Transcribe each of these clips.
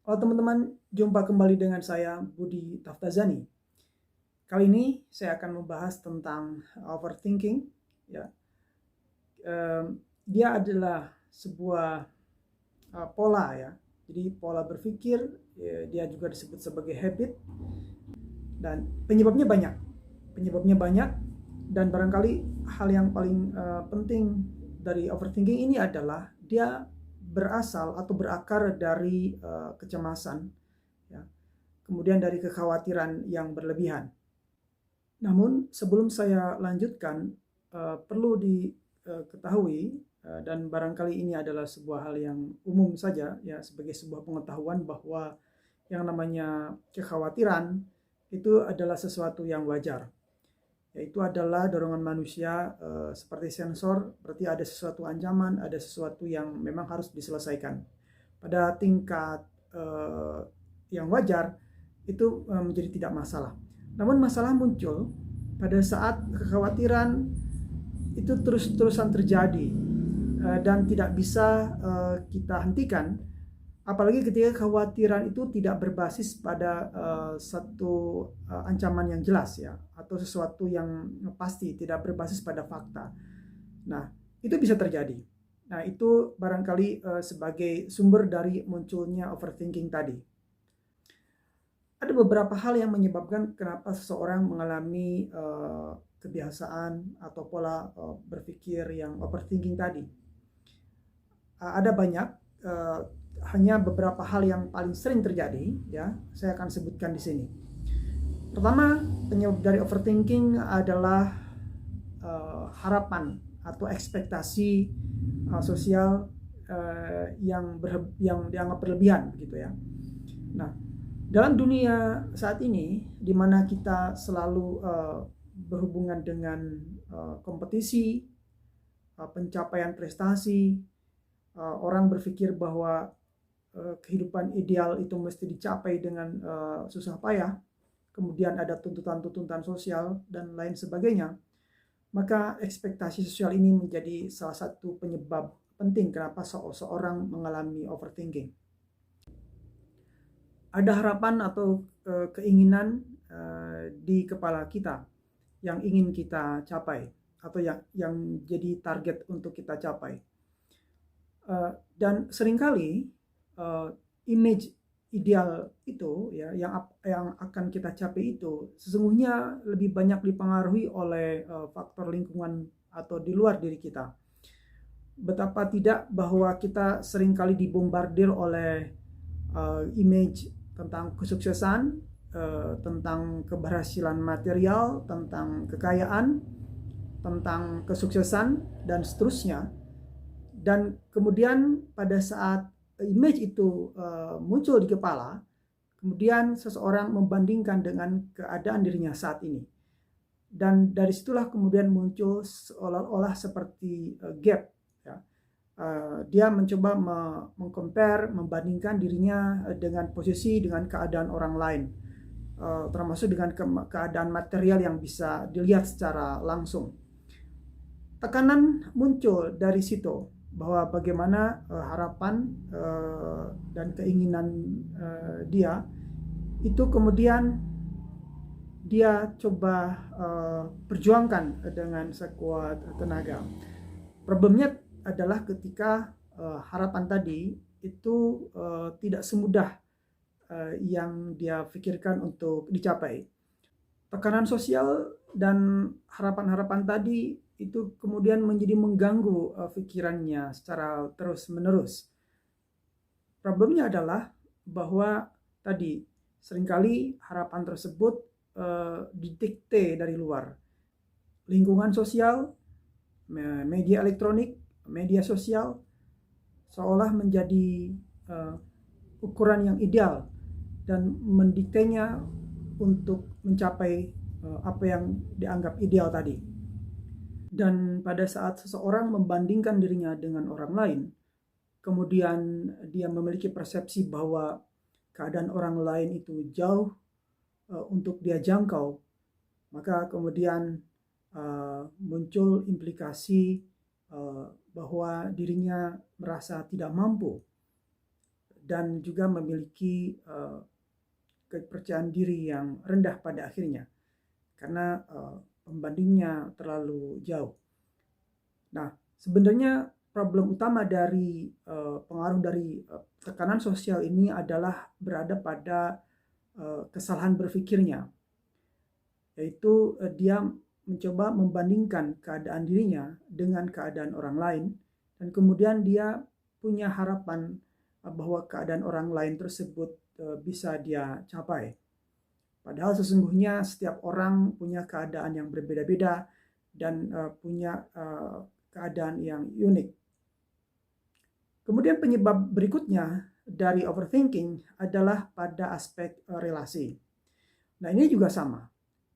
Halo teman-teman, jumpa kembali dengan saya Budi Taftazani. Kali ini saya akan membahas tentang overthinking. Ya, dia adalah sebuah pola ya. Jadi pola berpikir, dia juga disebut sebagai habit dan penyebabnya banyak. Penyebabnya banyak dan barangkali hal yang paling penting dari overthinking ini adalah dia berasal atau berakar dari kecemasan, ya. Kemudian dari kekhawatiran yang berlebihan. Namun sebelum saya lanjutkan, perlu diketahui dan barangkali ini adalah sebuah hal yang umum saja ya, sebagai sebuah pengetahuan bahwa yang namanya kekhawatiran itu adalah sesuatu yang wajar. Yaitu adalah dorongan manusia, seperti sensor, berarti ada sesuatu ancaman, ada sesuatu yang memang harus diselesaikan. Pada tingkat yang wajar itu menjadi tidak masalah. Namun masalah muncul pada saat kekhawatiran itu terus-terusan terjadi dan tidak bisa kita hentikan, apalagi ketika kekhawatiran itu tidak berbasis pada satu ancaman yang jelas ya, atau sesuatu yang pasti, tidak berbasis pada fakta. Nah, itu bisa terjadi. Nah, itu barangkali sebagai sumber dari munculnya overthinking tadi. Ada beberapa hal yang menyebabkan kenapa seseorang mengalami kebiasaan atau pola berpikir yang overthinking tadi. Ada banyak, hanya beberapa hal yang paling sering terjadi ya, saya akan sebutkan di sini. Pertama, penyebab dari overthinking adalah harapan atau ekspektasi sosial yang dianggap berlebihan gitu ya. Nah, dalam dunia saat ini di mana kita selalu berhubungan dengan kompetisi, pencapaian prestasi, orang berpikir bahwa kehidupan ideal itu mesti dicapai dengan susah payah, kemudian ada tuntutan-tuntutan sosial dan lain sebagainya, maka ekspektasi sosial ini menjadi salah satu penyebab penting kenapa seseorang mengalami overthinking. Ada harapan atau keinginan di kepala kita yang ingin kita capai atau yang jadi target untuk kita capai. Dan seringkali image ideal itu ya, yang akan kita capai itu sesungguhnya lebih banyak dipengaruhi oleh faktor lingkungan atau di luar diri kita. Betapa tidak bahwa kita seringkali dibombardir oleh image tentang kesuksesan, tentang keberhasilan material, tentang kekayaan, tentang kesuksesan dan seterusnya. Dan kemudian pada saat image itu muncul di kepala, kemudian seseorang membandingkan dengan keadaan dirinya saat ini. Dan dari situlah kemudian muncul seolah-olah seperti gap ya. Dia mencoba mengcompare, membandingkan dirinya dengan posisi, dengan keadaan orang lain, termasuk dengan keadaan material yang bisa dilihat secara langsung. Tekanan muncul dari situ bahwa bagaimana harapan dan keinginan dia itu kemudian dia coba perjuangkan dengan sekuat tenaga. Problemnya adalah ketika harapan tadi itu tidak semudah yang dia pikirkan untuk dicapai. Tekanan sosial dan harapan-harapan tadi itu kemudian menjadi mengganggu pikirannya secara terus-menerus. Problemnya adalah bahwa tadi seringkali harapan tersebut didikte dari luar. Lingkungan sosial, media elektronik, media sosial seolah menjadi ukuran yang ideal dan mendiktenya untuk mencapai apa yang dianggap ideal tadi. Dan pada saat seseorang membandingkan dirinya dengan orang lain, kemudian dia memiliki persepsi bahwa keadaan orang lain itu jauh untuk dia jangkau, maka kemudian muncul implikasi bahwa dirinya merasa tidak mampu dan juga memiliki kepercayaan diri yang rendah pada akhirnya karena pembandingnya terlalu jauh. Nah, sebenarnya problem utama dari pengaruh dari tekanan sosial ini adalah berada pada kesalahan berpikirnya, yaitu dia mencoba membandingkan keadaan dirinya dengan keadaan orang lain, dan kemudian dia punya harapan bahwa keadaan orang lain tersebut bisa dia capai. Padahal sesungguhnya setiap orang punya keadaan yang berbeda-beda dan punya keadaan yang unik. Kemudian penyebab berikutnya dari overthinking adalah pada aspek relasi. Nah, ini juga sama.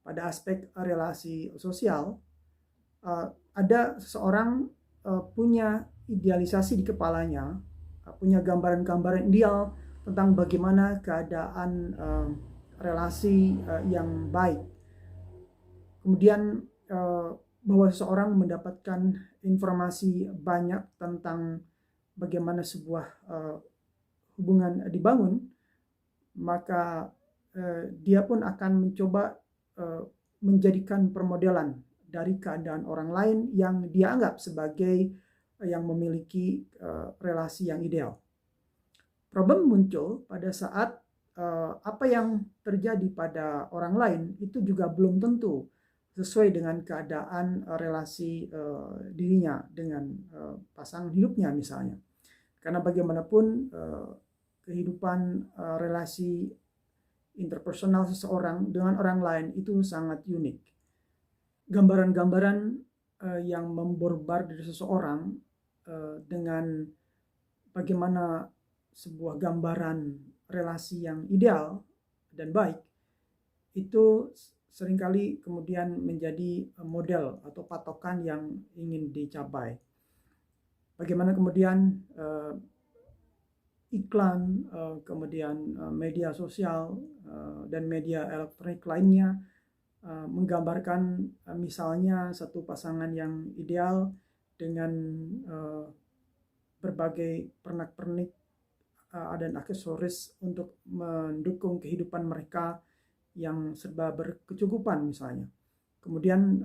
Pada aspek relasi sosial, ada seseorang punya idealisasi di kepalanya, punya gambaran-gambaran ideal tentang bagaimana keadaan relasi yang baik. Kemudian bahwa seseorang mendapatkan informasi banyak tentang bagaimana sebuah hubungan dibangun, maka dia pun akan mencoba menjadikan permodelan dari keadaan orang lain yang dia anggap sebagai yang memiliki relasi yang ideal. Problem muncul pada saat apa yang terjadi pada orang lain itu juga belum tentu sesuai dengan keadaan relasi dirinya dengan pasangan hidupnya misalnya. Karena bagaimanapun kehidupan relasi interpersonal seseorang dengan orang lain itu sangat unik. Gambaran-gambaran yang memborbar dari seseorang dengan bagaimana sebuah gambaran relasi yang ideal dan baik itu seringkali kemudian menjadi model atau patokan yang ingin dicapai. Bagaimana kemudian iklan, kemudian media sosial dan media elektronik lainnya menggambarkan misalnya satu pasangan yang ideal dengan berbagai pernak-pernik dan aksesoris untuk mendukung kehidupan mereka yang serba berkecukupan misalnya. Kemudian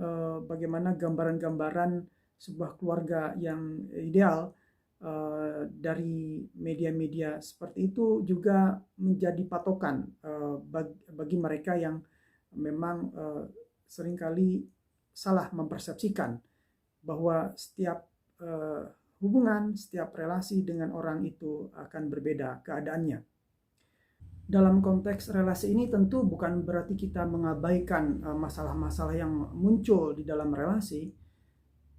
bagaimana gambaran-gambaran sebuah keluarga yang ideal dari media-media seperti itu juga menjadi patokan bagi mereka yang memang seringkali salah mempersepsikan bahwa setiap hubungan, setiap relasi dengan orang itu akan berbeda keadaannya. Dalam konteks relasi ini tentu bukan berarti kita mengabaikan masalah-masalah yang muncul di dalam relasi,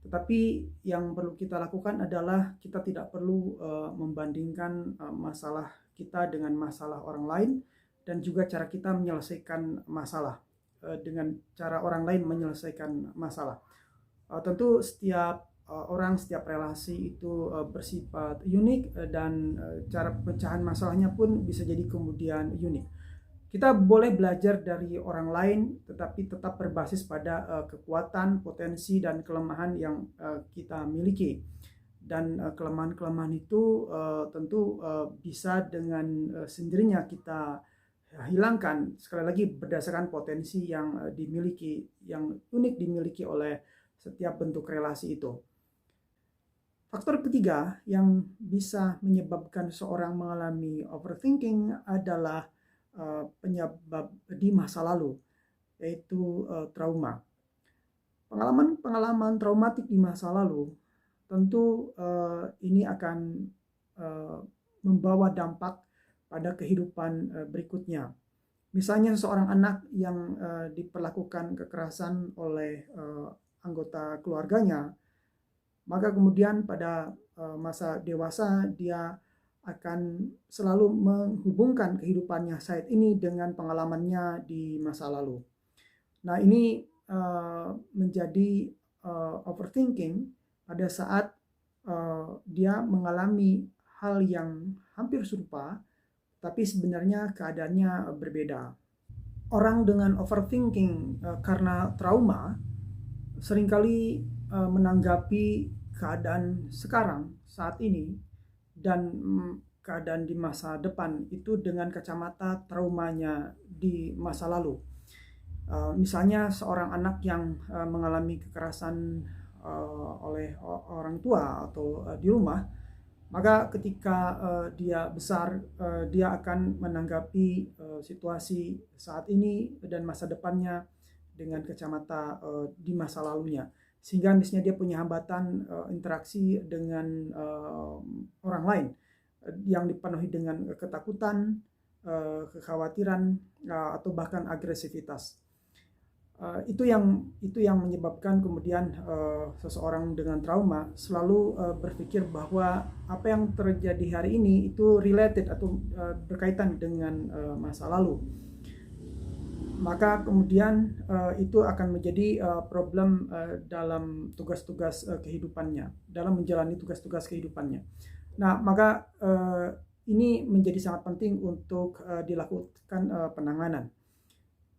tetapi yang perlu kita lakukan adalah kita tidak perlu membandingkan masalah kita dengan masalah orang lain, dan juga cara kita menyelesaikan masalah dengan cara orang lain menyelesaikan masalah. Tentu setiap orang, setiap relasi itu bersifat unik dan cara pemecahan masalahnya pun bisa jadi kemudian unik. Kita boleh belajar dari orang lain tetapi tetap berbasis pada kekuatan, potensi, dan kelemahan yang kita miliki. Dan kelemahan-kelemahan itu tentu bisa dengan sendirinya kita hilangkan, sekali lagi berdasarkan potensi yang dimiliki, yang unik dimiliki oleh setiap bentuk relasi itu. Faktor ketiga yang bisa menyebabkan seorang mengalami overthinking adalah penyebab di masa lalu, yaitu trauma. Pengalaman traumatik di masa lalu tentu ini akan membawa dampak pada kehidupan berikutnya. Misalnya seorang anak yang diperlakukan kekerasan oleh anggota keluarganya, maka kemudian pada masa dewasa dia akan selalu menghubungkan kehidupannya saat ini dengan pengalamannya di masa lalu. Nah, ini menjadi overthinking pada saat dia mengalami hal yang hampir serupa, tapi sebenarnya keadaannya berbeda. Orang dengan overthinking karena trauma seringkali menanggapi keadaan sekarang saat ini dan keadaan di masa depan itu dengan kacamata traumanya di masa lalu. Misalnya seorang anak yang mengalami kekerasan oleh orang tua atau di rumah, maka ketika dia besar, dia akan menanggapi situasi saat ini dan masa depannya dengan kacamata di masa lalunya, sehingga misalnya dia punya hambatan interaksi dengan orang lain yang dipenuhi dengan ketakutan, kekhawatiran, atau bahkan agresivitas. Itu yang menyebabkan kemudian seseorang dengan trauma selalu berpikir bahwa apa yang terjadi hari ini itu related atau berkaitan dengan masa lalu. Maka kemudian itu akan menjadi problem dalam tugas-tugas kehidupannya, dalam menjalani tugas-tugas kehidupannya. Nah, maka ini menjadi sangat penting untuk dilakukan penanganan.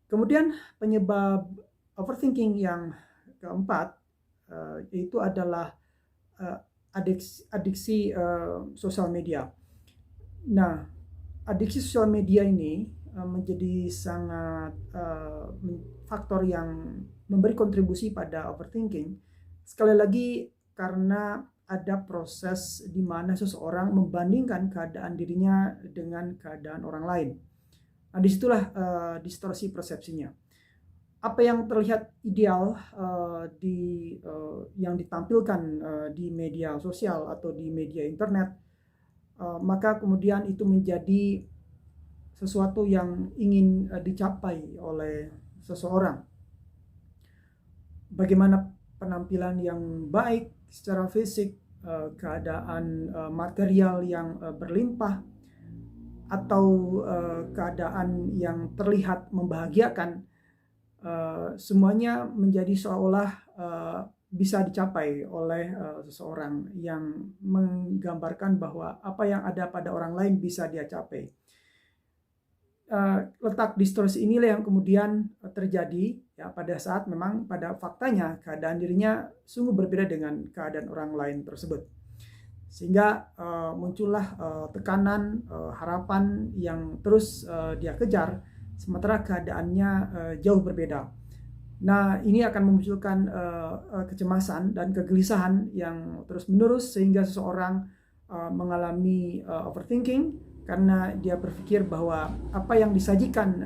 Kemudian penyebab overthinking yang keempat itu adalah adiksi sosial media. Nah, adiksi sosial media ini menjadi sangat faktor yang memberi kontribusi pada overthinking. Sekali lagi karena ada proses di mana seseorang membandingkan keadaan dirinya dengan keadaan orang lain. Nah, disitulah distorsi persepsinya. Apa yang terlihat ideal yang ditampilkan di media sosial atau di media internet, maka kemudian itu menjadi sesuatu yang ingin dicapai oleh seseorang. Bagaimana penampilan yang baik secara fisik, keadaan material yang berlimpah, atau keadaan yang terlihat membahagiakan, semuanya menjadi seolah bisa dicapai oleh seseorang yang menggambarkan bahwa apa yang ada pada orang lain bisa dia capai. Letak distorsi inilah yang kemudian terjadi ya pada saat memang pada faktanya keadaan dirinya sungguh berbeda dengan keadaan orang lain tersebut. Sehingga muncullah tekanan, harapan yang terus dia kejar, sementara keadaannya jauh berbeda. Nah, ini akan memunculkan kecemasan dan kegelisahan yang terus-menerus, sehingga seseorang mengalami overthinking karena dia berpikir bahwa apa yang disajikan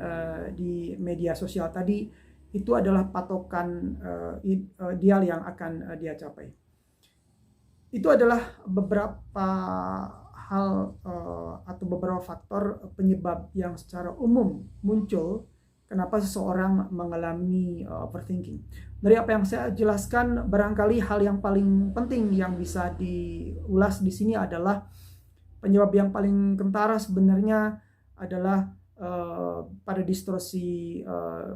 di media sosial tadi itu adalah patokan ideal yang akan dia capai. Itu adalah beberapa hal atau beberapa faktor penyebab yang secara umum muncul kenapa seseorang mengalami overthinking. Dari apa yang saya jelaskan, barangkali hal yang paling penting yang bisa diulas di sini adalah penyebab yang paling kentara sebenarnya adalah pada distorsi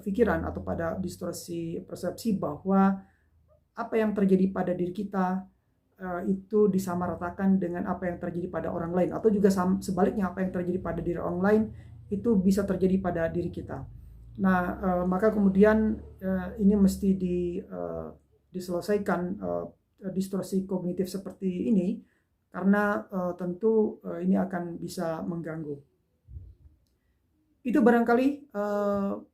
pikiran atau pada distorsi persepsi bahwa apa yang terjadi pada diri kita itu disamaratakan dengan apa yang terjadi pada orang lain, atau juga sebaliknya apa yang terjadi pada diri orang lain itu bisa terjadi pada diri kita. Nah, maka kemudian ini mesti diselesaikan distorsi kognitif seperti ini, karena tentu ini akan bisa mengganggu. Itu barangkali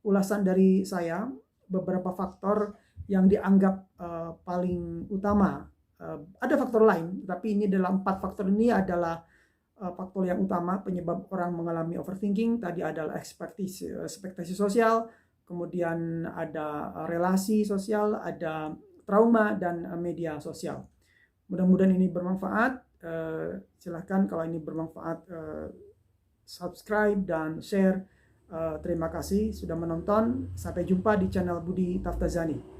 ulasan dari saya, beberapa faktor yang dianggap paling utama. Ada faktor lain, tapi ini dalam 4 faktor ini adalah faktor yang utama penyebab orang mengalami overthinking. Tadi adalah ekspektasi sosial, kemudian ada relasi sosial, ada trauma, dan media sosial. Mudah-mudahan ini bermanfaat. Silahkan kalau ini bermanfaat, subscribe dan share. Terima kasih sudah menonton. Sampai jumpa di channel Budi Taftazani.